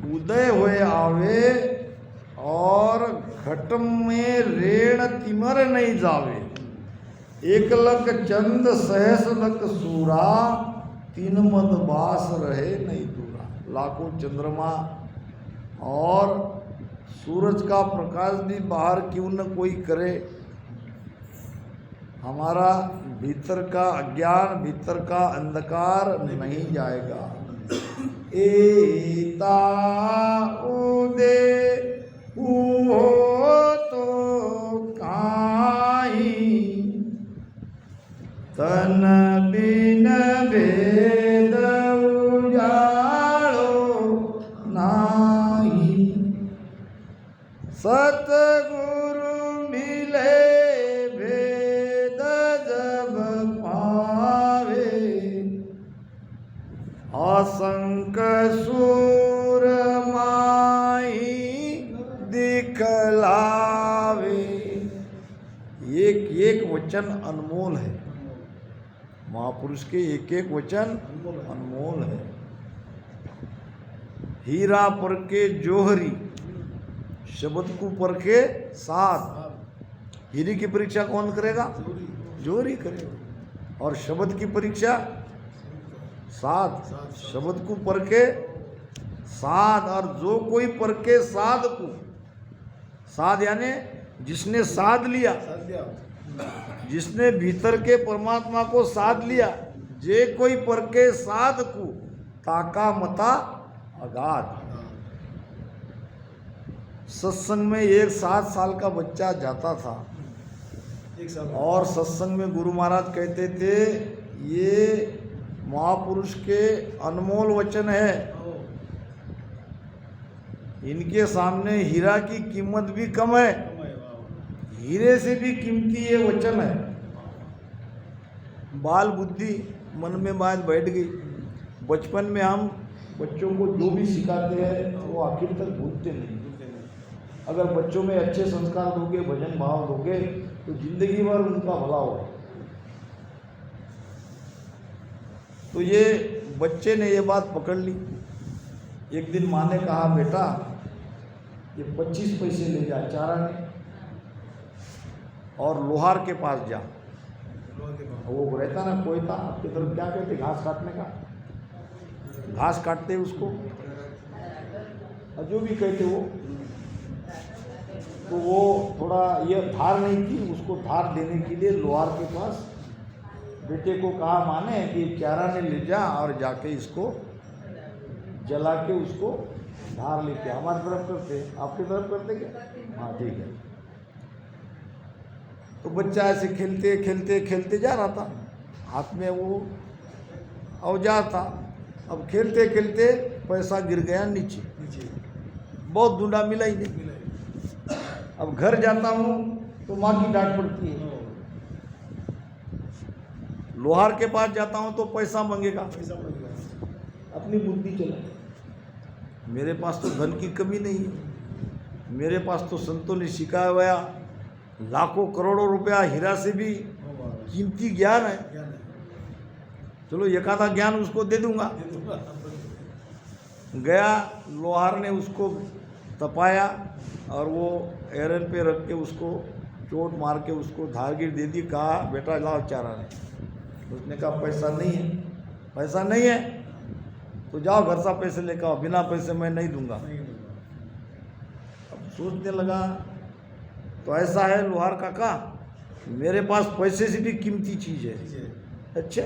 उदय हुए आवे और घट में रेण तिमर नहीं जावे। एक लख चंद सहस लख सूरा, तीन मद बास रहे नहीं दूरा। लाखों चंद्रमा और सूरज का प्रकाश भी बाहर क्यों न कोई करे, हमारा भीतर का अज्ञान, भीतर का अंधकार नहीं जाएगा। एता उदे हो तो काई, तन बिन भेद उजाड़ो नाही। सतगुरु मिले भेद जब पावे, असंक सूर माही दिखलावे। एक एक वचन अनमोल है, महापुरुष के एक एक वचन अनमोल है। हीरा पर के जोहरी, शब्द को पर के साथ। हीरे की परीक्षा कौन करेगा? जोहरी करेगा। और शब्द की परीक्षा साध, शब्द को पर के साध। और जो कोई पर के साध को, साध यानी जिसने साध लिया, जिसने भीतर के परमात्मा को साध लिया, जे कोई पर के साध को ताका मता अगाध। सत्संग में एक 7 साल का बच्चा जाता था और सत्संग में गुरु महाराज कहते थे ये महापुरुष के अनमोल वचन है, इनके सामने हीरा की कीमत भी कम है, हीरे से भी कीमती ये वचन है। बाल बुद्धि मन में बात बैठ गई। बचपन में हम बच्चों को जो भी सिखाते हैं वो आखिर तक भूलते नहीं। अगर बच्चों में अच्छे संस्कार दोगे, भजन भाव दोगे, तो जिंदगी भर उनका भला होगा। तो ये बच्चे ने ये बात पकड़ ली। एक दिन माँ ने कहा बेटा ये 25 पैसे ले जा चाराने और लोहार के पास जा। वो रहता ना कोई था आपकी तरफ, क्या कहते, घास काटने का, घास काटते उसको, जो भी कहते वो। तो वो थोड़ा ये धार नहीं थी, उसको धार देने के लिए लोहार के पास बेटे को कहा माने कि चाराने ले जा और जाके इसको जला के उसको धार लेके। हमारी तरफ करते, आपकी तरफ करते क्या? हाँ ठीक है। तो बच्चा ऐसे खेलते खेलते खेलते जा रहा था, हाथ में वो औजार था। अब खेलते खेलते पैसा गिर गया नीचे, बहुत ढूंढा मिला ही नहीं। अब घर जाता हूँ तो माँ की डांट पड़ती है, लोहार के पास जाता हूँ तो पैसा मांगेगा, अपनी बुद्धि चला। मेरे पास तो धन की कमी नहीं है, मेरे पास तो संतों ने सिखाया हुआ लाखों करोड़ों रुपया हीरा से भी कीमती ज्ञान है। चलो एक आधा ज्ञान उसको दे दूंगा। गया, लोहार ने उसको तपाया और वो एरन पे रख के उसको चोट मार के उसको धारगिर दे दी। कहा बेटा लाओ चाराने। उसने कहा पैसा नहीं है। पैसा नहीं है तो जाओ घर से पैसे लेकर आओ, बिना पैसे मैं नहीं दूंगा। अब सोचने लगा तो ऐसा है लोहार काका, मेरे पास पैसे से भी कीमती चीज़ है। अच्छा,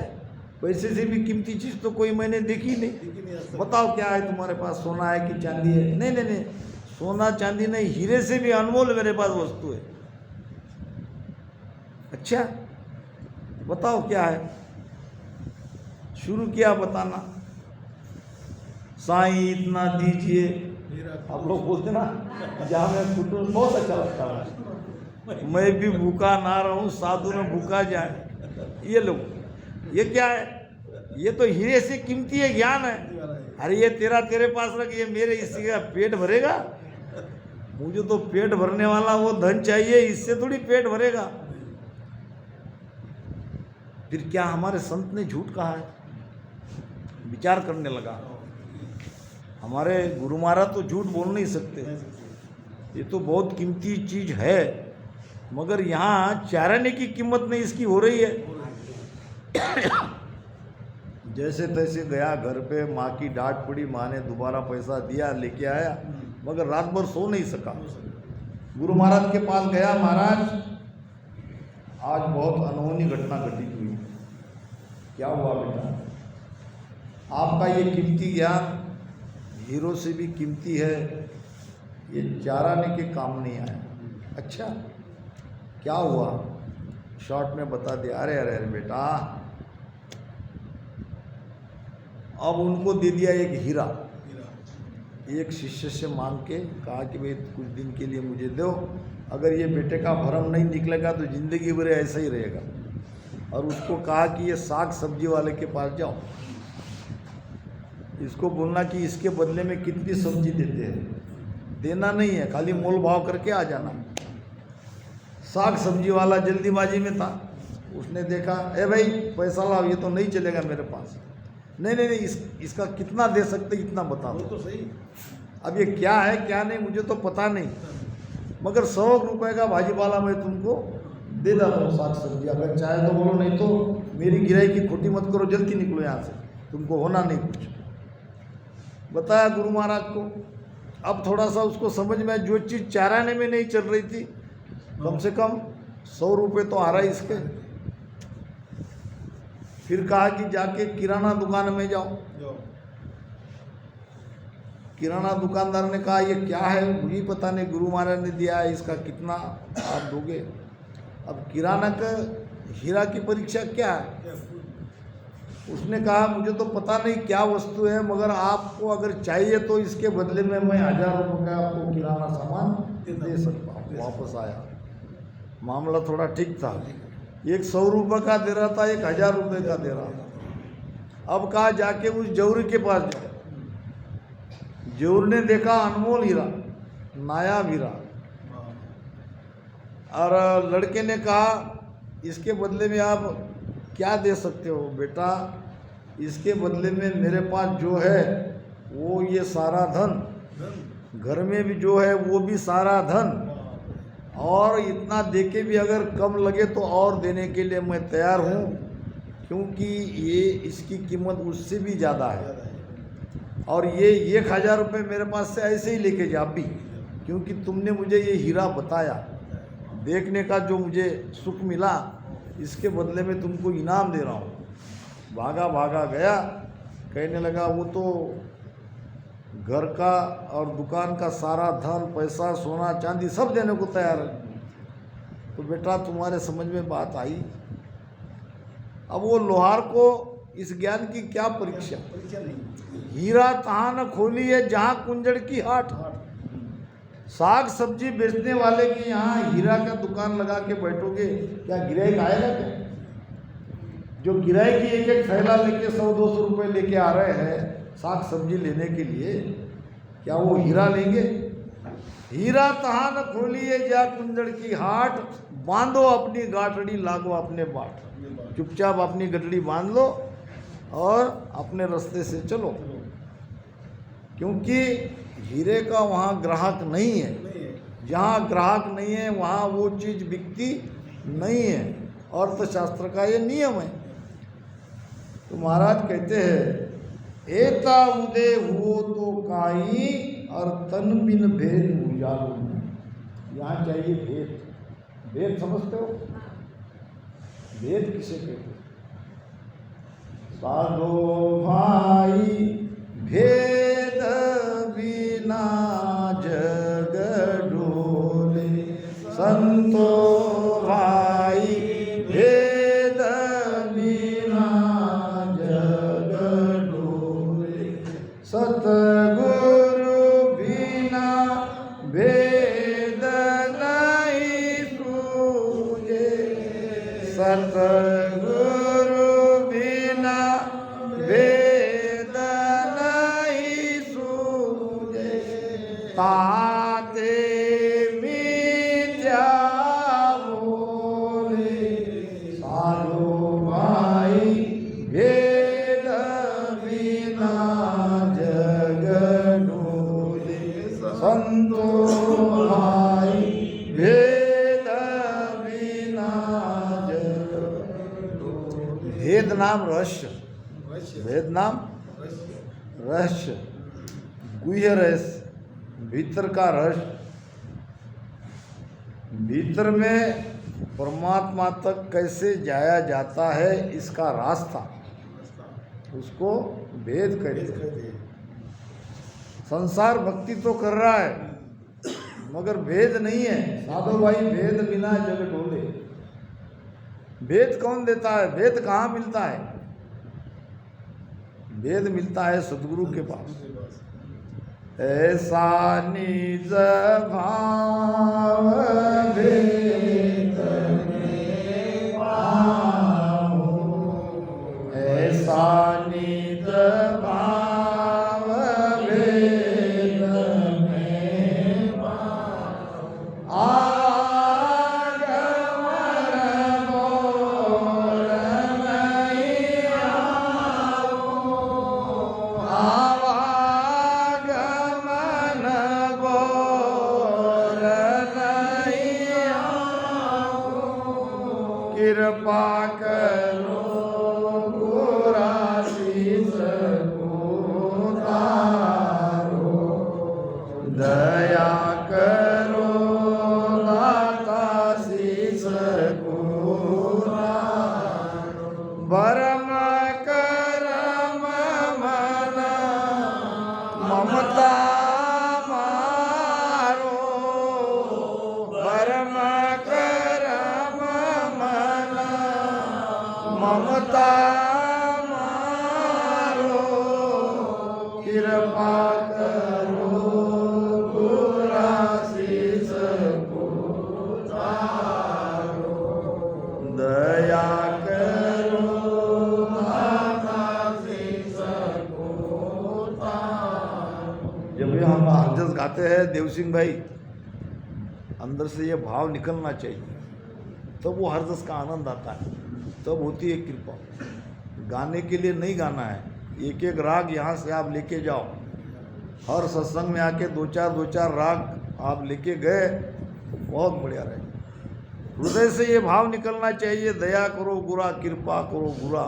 पैसे से भी कीमती चीज़ तो कोई मैंने देखी नहीं। बताओ क्या है तुम्हारे पास, सोना है कि चांदी है? नहीं नहीं नहीं, सोना चांदी नहीं, हीरे से भी अनमोल मेरे पास वस्तु है। अच्छा बताओ क्या है? शुरू किया बताना। साईं इतना दीजिए, आप लोग बोलते ना जहाँ में कुटुंब, बहुत अच्छा लगता है। मैं भी भूखा ना रहूं, साधु न भूखा जाए। ये लोग, ये क्या है? ये तो हीरे से कीमती है, ज्ञान है। अरे ये तेरे पास रख, ये मेरे, इसी का पेट भरेगा? मुझे तो पेट भरने वाला वो धन चाहिए, इससे थोड़ी पेट भरेगा। फिर क्या हमारे संत ने झूठ कहा है? विचार करने लगा। हमारे गुरु महाराज तो झूठ बोल नहीं सकते, ये तो बहुत कीमती चीज़ है, मगर यहाँ चाराने की कीमत नहीं इसकी हो रही है। जैसे तैसे गया घर पे, माँ की डांट पड़ी, माँ ने दोबारा पैसा दिया, लेके आया, मगर रात भर सो नहीं सका। गुरु महाराज के पास गया, महाराज आज बहुत अनहोनी घटना घटित हुई। क्या हुआ बेटा? आपका ये कीमती ज्ञान हीरो से भी कीमती है, ये चाराने के काम नहीं आया। अच्छा क्या हुआ? शॉर्ट में बता दिया। अरे अरे अरे बेटा, अब उनको दे दिया एक हीरा। एक शिष्य से मांग के कहा कि भाई कुछ दिन के लिए मुझे दो, अगर ये बेटे का भरम नहीं निकलेगा तो ज़िंदगी भर ऐसा ही रहेगा। और उसको कहा कि ये साग सब्जी वाले के पास जाओ, इसको बोलना कि इसके बदले में कितनी सब्जी देते हैं, देना नहीं है, खाली मोल भाव करके आ जाना। साग सब्जी वाला जल्दीबाजी में था, उसने देखा, ए भाई पैसा लाओ, ये तो नहीं चलेगा मेरे पास। नहीं नहीं नहीं, इसका कितना दे सकते इतना बता दो। तो सही। अब ये क्या है क्या नहीं मुझे तो पता नहीं, मगर 100 रुपये का भाजीपाला मैं तुमको दे देता हूँ, साग सब्जी, अगर चाहे तो बोलो, नहीं तो मेरी गिराई की खोटी मत करो, जल्दी निकलो यहाँ से, तुमको होना नहीं कुछ। बताया गुरु महाराज को। अब थोड़ा सा उसको समझ में, जो चीज़ चाराने में नहीं चल रही थी, कम से कम 100 रुपये तो आ रहा है इसके। फिर कहा कि जाके किराना दुकान में जाओ। किराना दुकानदार ने कहा ये क्या है, मुझे पता नहीं, गुरु महाराज ने दिया है, इसका कितना आप दोगे? अब किराना का हीरा की परीक्षा क्या है? उसने कहा मुझे तो पता नहीं क्या वस्तु है, मगर आपको अगर चाहिए तो इसके बदले में मैं 1000 रुपये का आपको किराना सामान दे सकता हूँ। वापस आया, मामला थोड़ा ठीक था, एक 100 रुपये का दे रहा था, एक 1000 रुपये का दे रहा था। अब कहा जाके उस जौहरी के पास जाओ। जौहर ने देखा अनमोल हीरा, नायाब हीरा, और लड़के ने कहा इसके बदले में आप क्या दे सकते हो? बेटा इसके बदले में मेरे पास जो है वो ये सारा धन, घर में भी जो है वो भी सारा धन, और इतना देके भी अगर कम लगे तो और देने के लिए मैं तैयार हूँ, क्योंकि ये इसकी कीमत उससे भी ज़्यादा है। और ये 1000 रुपये मेरे पास से ऐसे ही लेके जा भी, क्योंकि तुमने मुझे ये हीरा बताया, देखने का जो मुझे सुख मिला, इसके बदले में तुमको इनाम दे रहा हूँ। भागा भागा गया, कहने लगा वो तो घर का और दुकान का सारा धन, पैसा, सोना चांदी सब देने को तैयार है। तो बेटा तुम्हारे समझ में बात आई। अब वो लोहार को इस ज्ञान की क्या परीक्षा? हीरा तहाँ न खोली है जहाँ कुंजड़ की हाट। साग सब्जी बेचने वाले के यहाँ हीरा का दुकान लगा के बैठोगे, क्या गिराई आएगा क्या? जो गिराई की एक एक थैला लेके 100-200 रुपये लेके आ रहे हैं साग सब्जी लेने के लिए, क्या वो हीरा लेंगे? हीरा तहाँ न खोलिए जा कुंजड़ की हाट, बांधो अपनी गाठड़ी लागो अपने बाट। चुपचाप अपनी गठड़ी बांध लो और अपने रास्ते से चलो, क्योंकि हीरे का वहाँ ग्राहक नहीं है। जहाँ ग्राहक नहीं है वहाँ वो चीज़ बिकती नहीं है, अर्थशास्त्र का ये नियम है। तो महाराज कहते हैं एता उदय हुओ तो काई, और तन बिन भेद उजालो। यहाँ चाहिए भेद। भेद समझते हो? भेद किसे कहते? साधो भाई भेद बिना जग डोले, संतो भाई भेद बिना जग डोले, सतगुरु बिना भेद नहीं सूझे, सतगुरु बिना भेद नहीं सूझे, ताते मिथ्या बोले, साधो भाई भेद बिना जग संतो भाई भेद बिना जग। भेद नाम रहस्य, भेद नाम रहस्य, गुह्य रहस्य, भीतर का रहस्य। भीतर में परमात्मा तक कैसे जाया जाता है इसका रास्ता, उसको भेद कहते हैं। संसार भक्ति तो कर रहा है मगर भेद नहीं है। साधु भाई भेद बिना जग डोले। भेद कौन देता है? भेद कहाँ मिलता है? भेद मिलता है सदगुरु के पास। ऐसा निज भाव भेद में पाऊं, ऐसा निज भाव भेद में पाऊं। आगमन बोल नहीं आऊं, आवागमन बोल नहीं आऊं। कृपा करो गुराशीष को तारो, दया करो दाता शीश को तारो। भरम करम मन ममता मारो, भरम करम मन ममता मारो। कृपा करो गुराशीष को तारो, दया करो दाता शीश को तारो। जब भी हम हरजस गाते हैं देव सिंह भाई, अंदर से ये भाव निकलना चाहिए, तब वो हरजस का आनंद आता है, तब होती है कृपा। गाने के लिए नहीं गाना है, एक एक राग यहाँ से आप लेके जाओ। हर सत्संग में आके दो चार राग आप लेके गए, बहुत बढ़िया रहेगा। हृदय से ये भाव निकलना चाहिए, दया करो गुरा, कृपा करो गुरा।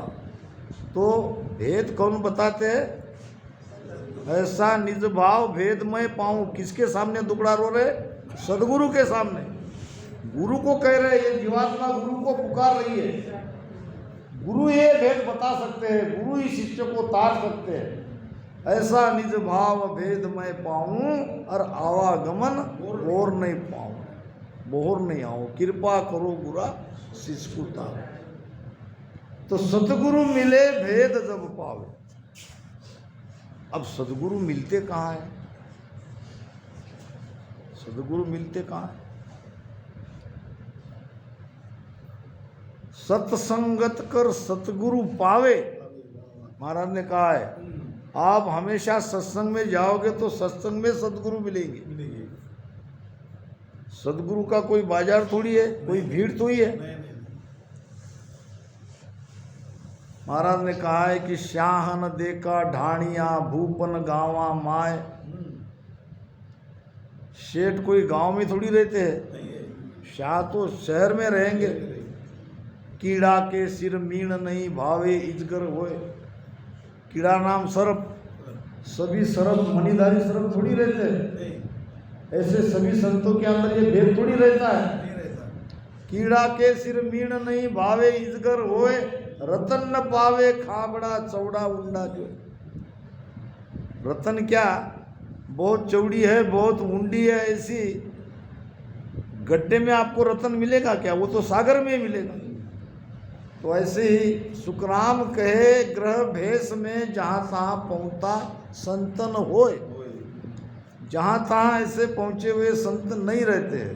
तो भेद कौन बताते हैं? ऐसा निज भाव भेद मैं पाऊं। किसके सामने दुबड़ा रो रहे? सदगुरु के सामने। गुरु को कह रहे, ये जीवात्मा गुरु को पुकार रही है। गुरु ये भेद बता सकते हैं, गुरु ही शिष्य को तार सकते हैं। ऐसा निज भाव भेद मैं पाऊं और आवागमन और नहीं पाऊं, बोहर नहीं आऊं। कृपा करो गुरा शिष्य को तार। तो सतगुरु मिले भेद जब पावे। अब सदगुरु मिलते कहाँ है? सदगुरु मिलते कहाँ है? सत्संगत कर सतगुरु पावे। महाराज ने कहा है, आप हमेशा सत्संग में जाओगे तो सत्संग में सदगुरु मिलेंगे। सदगुरु का कोई बाजार थोड़ी है, कोई भीड़ थोड़ी है। महाराज ने कहा है कि श्याहन देखा ढाणिया भूपन गावा माय। शेठ कोई गांव में थोड़ी रहते हैं, शाह तो शहर में रहेंगे। कीड़ा के सिर मीण नहीं भावे इजगर होए। कीड़ा नाम सर्प, सभी सर्प मणिधारी सर्प थोड़ी रहते हैं। ऐसे सभी संतों के अंदर ये भेद थोड़ी रहता है। कीड़ा के सिर मीण नहीं भावे इजगर होए, रतन न पावे खाबड़ा चौड़ा उंडा जो। रतन क्या बहुत चौड़ी है, बहुत ऊंडी है, ऐसी गड्ढे में आपको रतन मिलेगा क्या? वो तो सागर में मिलेगा। तो ऐसे ही सुखराम कहे ग्रह भेष में जहाँ तहाँ पहुँचता संतन होए। जहाँ तहाँ ऐसे पहुँचे हुए संत नहीं रहते हैं।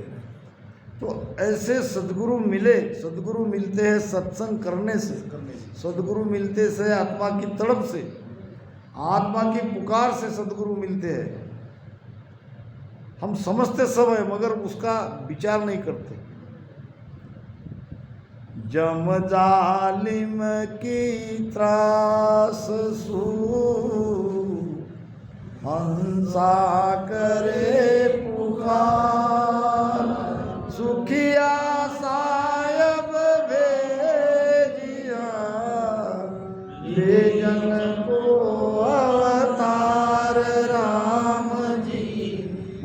तो ऐसे सदगुरु मिले। सदगुरु मिलते हैं सत्संग करने से, सदगुरु मिलते से आत्मा की तड़प से, आत्मा की पुकार से सदगुरु मिलते हैं। हम समझते सब है मगर उसका विचार नहीं करते। जम जालिम की त्रास सू हंसा करे पुकार, सुखिया सायब भेजिया, ले जन को अवतार राम जी,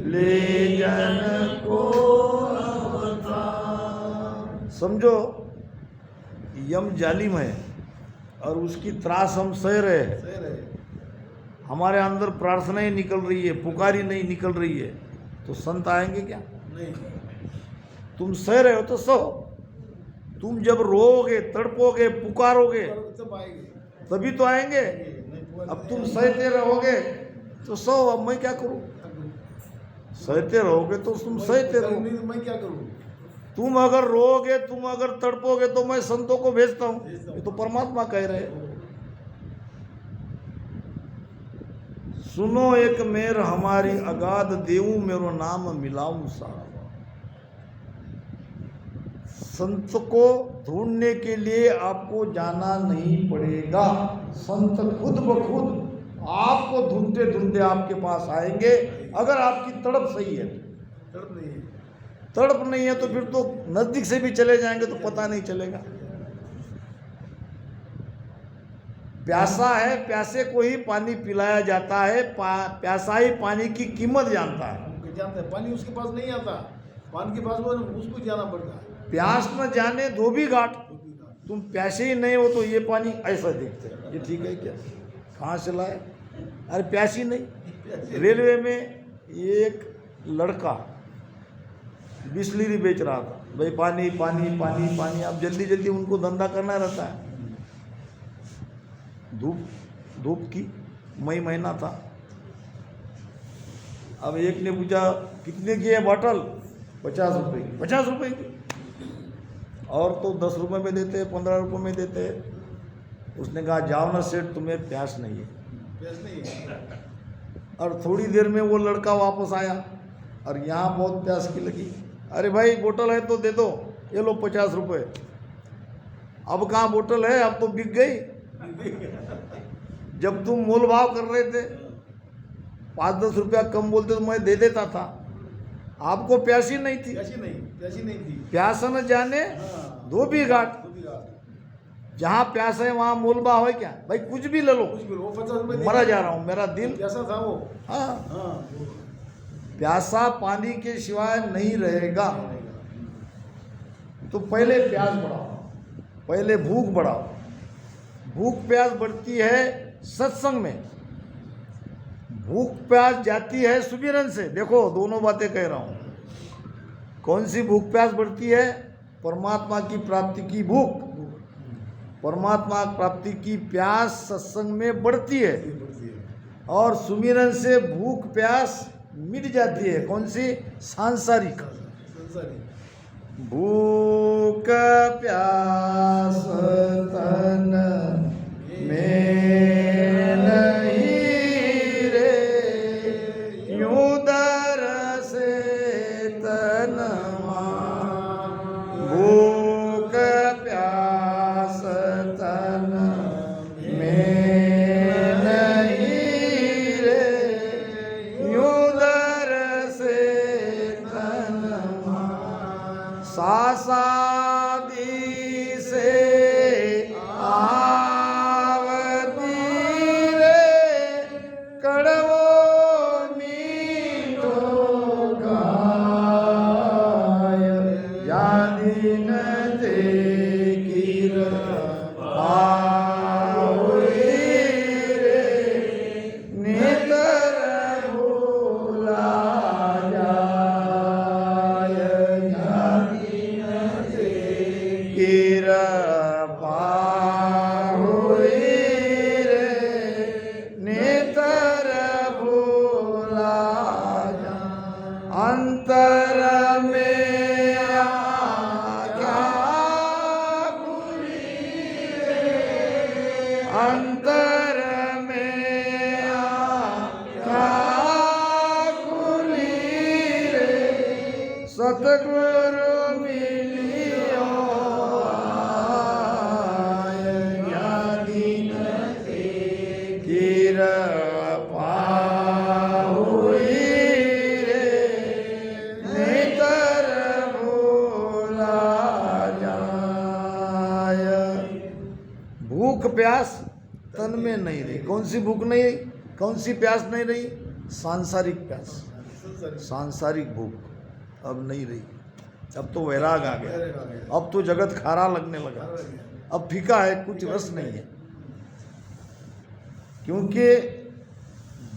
ले जन को अवतार। समझो यम जालिम है और उसकी त्रास हम सह रहे हैं, हमारे अंदर प्रार्थना ही निकल रही है, पुकारी नहीं निकल रही है, तो संत आएंगे क्या? नहीं। तुम सह रहे हो तो सहो, तुम जब रोओगे, तड़पोगे, पुकारोगे तभी तो आएंगे। अब तुम सहते रहोगे तो सहो, अब मैं क्या करूं? सहते रहोगे तो तुम सहते रहो, मैं क्या करूं? तुम अगर रोओगे, तुम अगर तड़पोगे तो मैं संतों को भेजता हूं, ये तो परमात्मा कह रहे हैं। सुनो एक मेर हमारी अगाध, देवू मेरो नाम मिलाऊं सारा। संत को ढूंढने के लिए आपको जाना नहीं पड़ेगा, संत खुद ब खुद आपको ढूंढते ढूंढते आपके पास आएंगे, अगर आपकी तड़प सही है। तड़प नहीं है तो फिर तो नजदीक से भी चले जाएंगे तो पता नहीं चलेगा। प्यासा है, प्यासे को ही पानी पिलाया जाता है, प्यासा ही पानी की कीमत जानता है। पानी उसके पास नहीं आता, पानी के पास वो उसको जाना पड़ता है। प्यास न जाने धोबी घाट, तुम प्यासे ही नहीं हो तो ये पानी ऐसा दिखते है, ये ठीक है क्या? कहाँ से लाए? अरे प्यासी नहीं। रेलवे में एक लड़का बिस्लरी बेच रहा था, भाई पानी पानी पानी पानी। अब जल्दी जल्दी उनको धंधा करना रहता है, धूप की मई महीना था। अब एक ने पूछा कितने की है बॉटल? 50 रुपए की। 50 रुपए की? और तो 10 रुपए में देते, 15 रुपए में देते। उसने कहा जाओ ना सेठ, तुम्हें प्यास नहीं है। प्यास नहीं है। और थोड़ी देर में वो लड़का वापस आया और यहाँ बहुत प्यास की लगी। अरे भाई बोतल है तो दे दो, ये लो 50 रुपए। अब कहाँ बोतल है, अब तो बिक गई। जब तुम मोल भाव कर रहे थे 5-10 रुपया कम बोलते तो मैं दे देता था, आपको प्यासी नहीं थी। प्यासी नहीं थी। प्यास न जाने धोबी घाट, जहाँ प्यास है वहाँ मोल भाव है क्या? भाई कुछ भी ले लो, वो 50 रुपए मरा जा रहा हूँ, मेरा दिल कैसा था वो। हाँ, प्यासा पानी के सिवाय नहीं रहेगा। तो पहले प्यास बढ़ाओ, पहले भूख बढ़ाओ। भूख प्यास बढ़ती है सत्संग में, भूख प्यास जाती है सुमिरन से। देखो दोनों बातें कह रहा हूँ। कौन सी भूख प्यास बढ़ती है? परमात्मा की प्राप्ति की भूख, परमात्मा प्राप्ति की प्यास सत्संग में बढ़ती है, और सुमिरन से भूख प्यास मिट जाती है। कौन सी? सांसारिक। भूख प्यास तन में नहीं रे, यूं दर से तन भूख प्यास तन में नहीं रे, यूं दर से तन सासादी से आवती रे, कड़वो मीठो गाय, यादी न देखीर आहुई रे, नेतर भूला जाय, यादी न देखीर पाहुई रे, नेतर भूला जाय। अंतर में क्या खुली रे, अंतर में क्या खुली रे, सतगुरु मिलियो आय, ज्ञानी न देखीर पाहुई प्यास तन में नहीं रही। कौन सी भूख नहीं रही, कौन सी प्यास नहीं रही? सांसारिक प्यास, सांसारिक भूख अब नहीं रही। अब तो वैराग आ गया, अब तो जगत खारा लगने लगा, अब फीका है, कुछ रस नहीं है। क्योंकि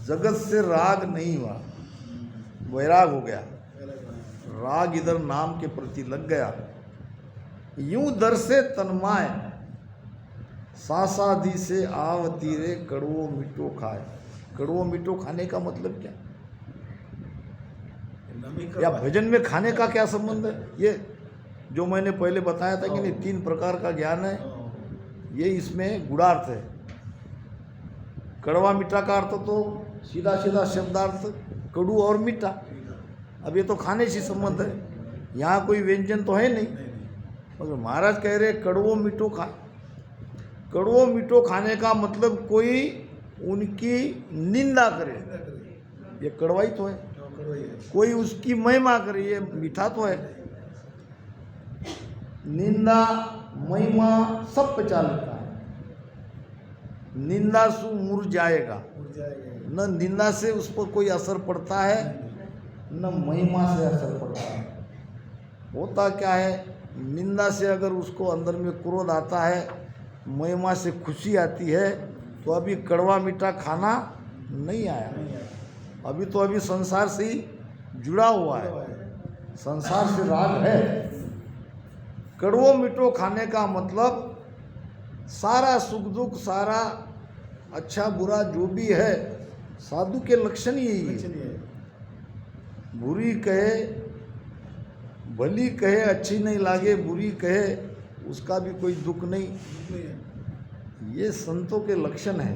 जगत से राग नहीं हुआ, वैराग हो गया। राग इधर नाम के प्रति लग गया। यूं दर से तन्माय सासादी से आवती रे कड़वो मिठो खाए। कड़वो मिठो खाने का मतलब क्या? या भजन में खाने का क्या संबंध है? ये जो मैंने पहले बताया था कि नहीं, 3 प्रकार का ज्ञान है, ये इसमें गुणार्थ है। कड़वा मीठा का अर्थ तो सीधा सीधा शब्दार्थ कड़ू और मीठा। अब ये तो खाने से संबंध है, यहाँ कोई व्यंजन तो है नहीं। मगर महाराज कह रहे कड़वो मीठो खा। कड़वो मीठो खाने का मतलब कोई उनकी निंदा करे, ये कड़वाई तो है। कोई उसकी महिमा करे, ये मीठा तो है। निंदा महिमा सब पचा लेता है। निंदा सु मुरझाएगा, न निंदा से उस पर कोई असर पड़ता है, न महिमा से असर पड़ता है। होता क्या है, निंदा से अगर उसको अंदर में क्रोध आता है, महिमा से खुशी आती है, तो अभी कड़वा मीठा खाना नहीं आया। अभी संसार से ही जुड़ा हुआ है, संसार से राग है। कड़वो मीठो खाने का मतलब सारा सुख दुख, सारा अच्छा बुरा जो भी है, साधु के लक्षण यही है। बुरी कहे, भली कहे, अच्छी नहीं लागे, बुरी कहे, उसका भी कोई दुख नहीं। ये संतों के लक्षण है।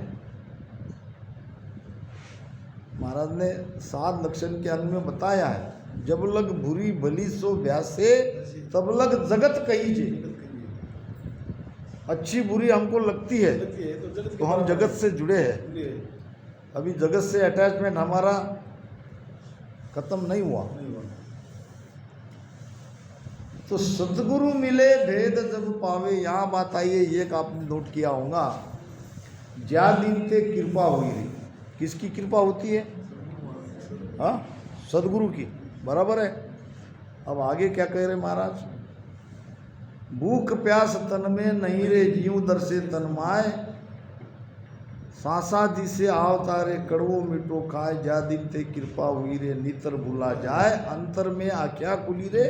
महाराज ने 7 लक्षण के अंग में बताया है। जब लग बुरी भली सो व्यासे, तब लग जगत कहीजे। अच्छी बुरी हमको लगती है तो हम जगत से जुड़े हैं। अभी जगत से अटैचमेंट हमारा खत्म नहीं हुआ। तो सतगुरु मिले भेद जब पावे, यहाँ बात आई है, ये आपने नोट किया होगा। ज्या दिन ते कृपा हुई रही। किसकी कृपा होती है? हाँ, सदगुरु की, बराबर है। अब आगे क्या कह रहे महाराज? भूख प्यास तन में नहीं रे, जीव दर से तन्माय सांसा दिसे आवतारे कड़वो मिठो खाए। जा दिन ते कृपा हुई रे, नितर भूला जाए अंतर में आख्या कुली रे।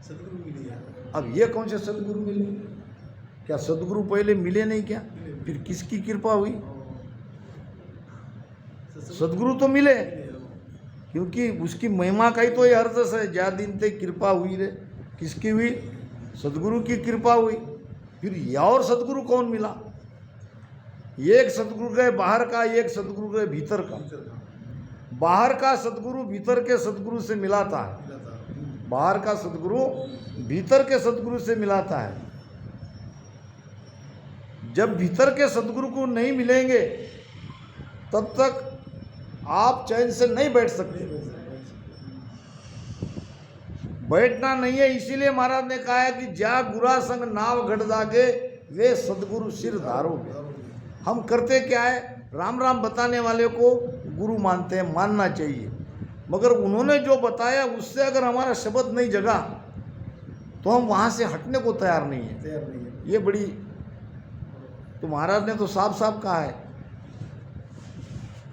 सदगुरु मिली है। अब ये कौन से सदगुरु मिले? क्या सदगुरु पहले मिले नहीं क्या? फिर किसकी कृपा हुई? सदगुरु तो मिले, क्योंकि उसकी महिमा का ही तो ये अर्थ है। जा दिन ते कृपा हुई रे, किसकी हुई? सदगुरु की कृपा हुई। फिर यह और सदगुरु कौन मिला? एक सदगुरु गए बाहर का, एक सदगुरु गए भीतर का। बाहर का सदगुरु भीतर के सदगुरु से मिलाता है, बाहर का सदगुरु भीतर के सदगुरु से मिलाता है। जब भीतर के सदगुरु को नहीं मिलेंगे तब तक आप चैन से नहीं बैठ सकते। बैठना नहीं है, इसीलिए महाराज ने कहा है कि जा गुरा संग नाव घट जागे, वे सदगुरु सिर धारोगे। हम करते क्या है, राम राम बताने वाले को गुरु मानते हैं, मानना चाहिए। मगर उन्होंने जो बताया उससे अगर हमारा शब्द नहीं जगा तो हम वहाँ से हटने को तैयार नहीं है। ये बड़ी, तो महाराज ने तो साफ साफ कहा है,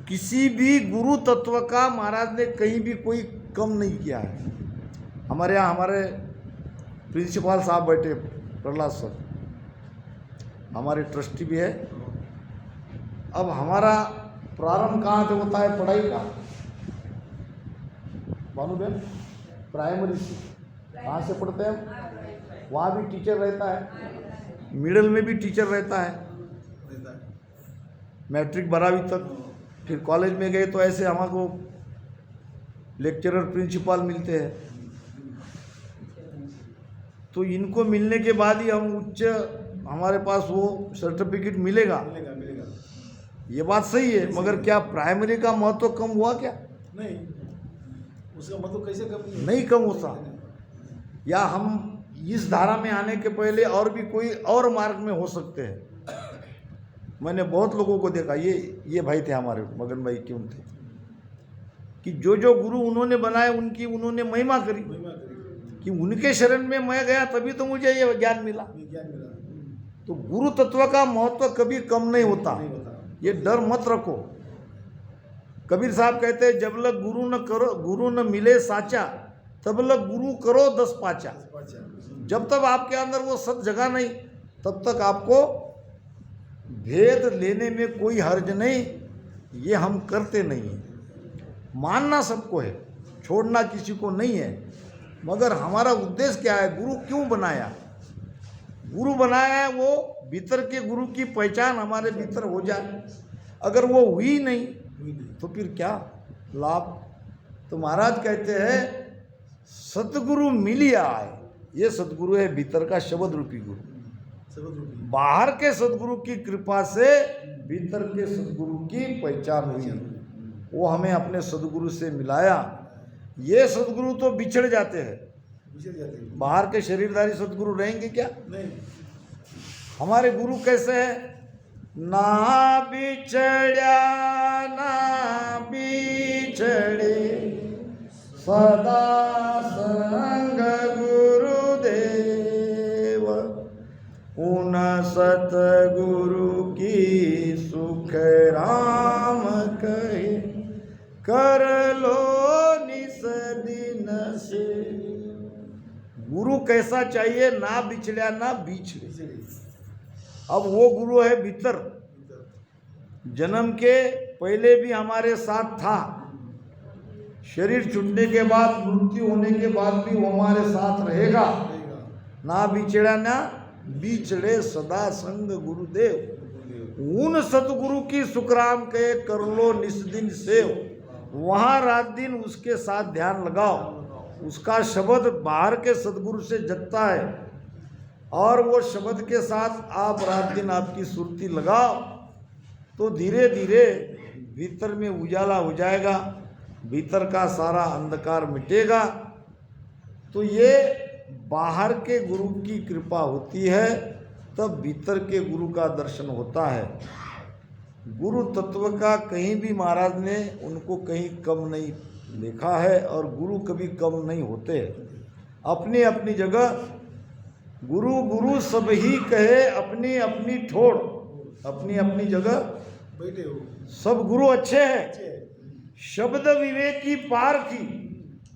किसी भी गुरु तत्व का महाराज ने कहीं भी कोई कम नहीं किया है। हमारे यहाँ हमारे प्रिंसिपल साहब बैठे, प्रहलाद सर, हमारे ट्रस्टी भी है। अब हमारा प्रारंभ कहाँ से होता है पढ़ाई का? भानुबेन, प्राइमरी से। कहाँ से पढ़ते हैं हम? वहाँ भी टीचर रहता है, मिडिल में भी टीचर रहता है, मैट्रिक 12वीं तक। फिर कॉलेज में गए तो ऐसे हमको लेक्चरर प्रिंसिपल मिलते हैं। तो इनको मिलने के बाद ही हम उच्च, हमारे पास वो सर्टिफिकेट मिलेगा। ये बात सही है, मगर क्या प्राइमरी का महत्व कम हुआ क्या? नहीं, उसका मतलब कैसे कम नहीं कम होता। या हम इस धारा में आने के पहले और भी कोई और मार्ग में हो सकते हैं, मैंने बहुत लोगों को देखा, ये भाई थे हमारे, मगन भाई क्यों थे, कि जो जो गुरु उन्होंने बनाए उनकी उन्होंने महिमा करी महिमा करेगी, कि उनके शरण में मैं गया तभी तो मुझे ये ज्ञान मिला। ये ज्ञान मिला तो गुरु तत्व का महत्व कभी कम नहीं होता, नहीं होता। ये डर मत रखो। कबीर साहब कहते हैं, जब लग गुरु न मिले साचा, तब लग गुरु करो 10 पाचा। अच्छा, जब तक आपके अंदर वो सत जगा नहीं, तब तक आपको भेद लेने में कोई हर्ज नहीं। ये हम करते नहीं हैं। मानना सबको है, छोड़ना किसी को नहीं है, मगर हमारा उद्देश्य क्या है? गुरु क्यों बनाया? गुरु बनाया है वो भीतर के गुरु की पहचान हमारे भीतर हो जाए। अगर वो हुई नहीं हुई नहीं। तो फिर क्या लाभ? तो महाराज कहते हैं, सतगुरु मिलिया आए। ये सतगुरु है भीतर का शब्द रूपी गुरु। शब्द रूपी। बाहर के सतगुरु की कृपा से भीतर के सतगुरु की पहचान हुई, वो हमें अपने सतगुरु से मिलाया। ये सतगुरु तो बिछड़ जाते हैं, बिछड़ जाते हैं। बाहर के शरीरधारी सतगुरु रहेंगे क्या? नहीं, हमारे गुरु कैसे है? ना बिछड़्या ना बिछड़े, सदा संग गुरुदेव, उन सतगुरु की सुख राम कहे, कर लो निस दिन से। गुरु कैसा चाहिए? ना बिछड़िया ना बिछड़े। बिछड़े। अब वो गुरु है भीतर, जन्म के पहले भी हमारे साथ था, शरीर छूटने के बाद, मृत्यु होने के बाद भी वो हमारे साथ रहेगा। रहेगा। ना बिछड़ा ना बिछड़े, सदा संग गुरुदेव, उन सतगुरु की सुखराम के कर लो निस दिन सेव। वहाँ रात दिन उसके साथ ध्यान लगाओ, उसका शब्द बाहर के सतगुरु से जगता है, और वो शब्द के साथ आप रात दिन आपकी सुरती लगाओ, तो धीरे धीरे भीतर में उजाला हो जाएगा, भीतर का सारा अंधकार मिटेगा। तो ये बाहर के गुरु की कृपा होती है, तब भीतर के गुरु का दर्शन होता है। गुरु तत्व का कहीं भी महाराज ने उनको कहीं कम नहीं लिखा है, और गुरु कभी कम नहीं होते। अपनी अपनी जगह गुरु गुरु सब ही कहे, अपनी अपनी ठोड़, अपनी अपनी जगह बैठे हो। सब गुरु अच्छे हैं। अच्छे है। शब्द विवेक की पार की,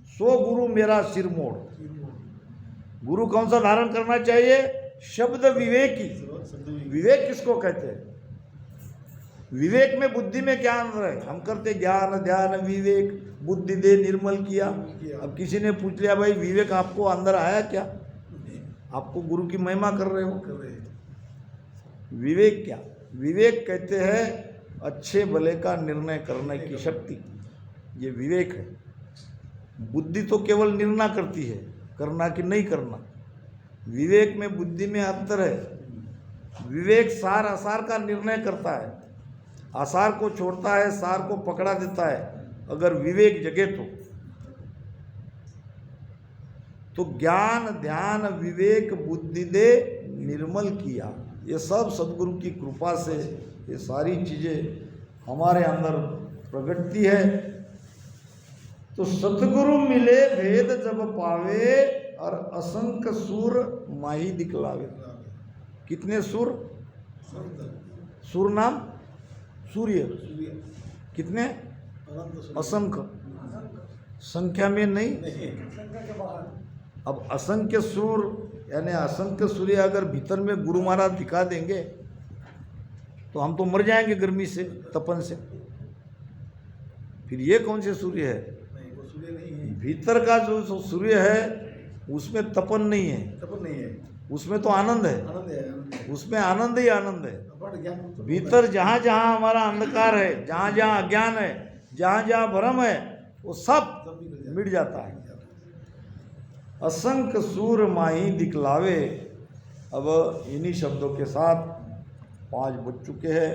सो गुरु मेरा सिर मोड़। गुरु कौन सा धारण करना चाहिए? शब्द विवेकी। विवेक किसको कहते हैं? विवेक में बुद्धि में क्या अंतर है? हम करते ज्ञान ध्यान विवेक, बुद्धि दे निर्मल किया। अब किसी ने पूछ लिया, भाई विवेक आपको अंदर आया क्या? आपको गुरु की महिमा कर रहे हो। कर रहे हैं। विवेक क्या? विवेक कहते हैं अच्छे भले का निर्णय करने की शक्ति, ये विवेक है। बुद्धि तो केवल निर्णय करती है, करना कि नहीं करना। विवेक में बुद्धि में अंतर है। विवेक सार आसार का निर्णय करता है, आसार को छोड़ता है, सार को पकड़ा देता है। अगर विवेक जगे तो ज्ञान ध्यान विवेक बुद्धि दे निर्मल किया। ये सब सदगुरु की कृपा से ये सारी चीज़ें हमारे अंदर प्रगटती है। तो सतगुरु मिले भेद जब पावे, और असंख्य सुर माही दिखलावे। कितने सुर? सुर नाम सूर्य। कितने? असंख्य। संख्या में नहीं। अब असंख्य सूर यानी असंख्य सूर्य अगर भीतर में गुरु महाराज दिखा देंगे तो हम तो मर जाएंगे गर्मी से, तपन से। फिर ये कौन से सूर्य है? नहीं, वो सूर्य नहीं है। भीतर का जो सूर्य है उसमें तपन नहीं है, तपन नहीं है, उसमें तो आनंद है। आनंद है, आनंद है। उसमें आनंद ही आनंद है। अपार ज्ञान तो भीतर जहाँ जहाँ हमारा अंधकार है, जहाँ जहाँ अज्ञान है, जहाँ जहाँ भ्रम है, वो सब सब निकल जाता मिट जाता है। असंख्य सूर माही दिखलावे। अब इन्हीं शब्दों के साथ 5 बज चुके हैं।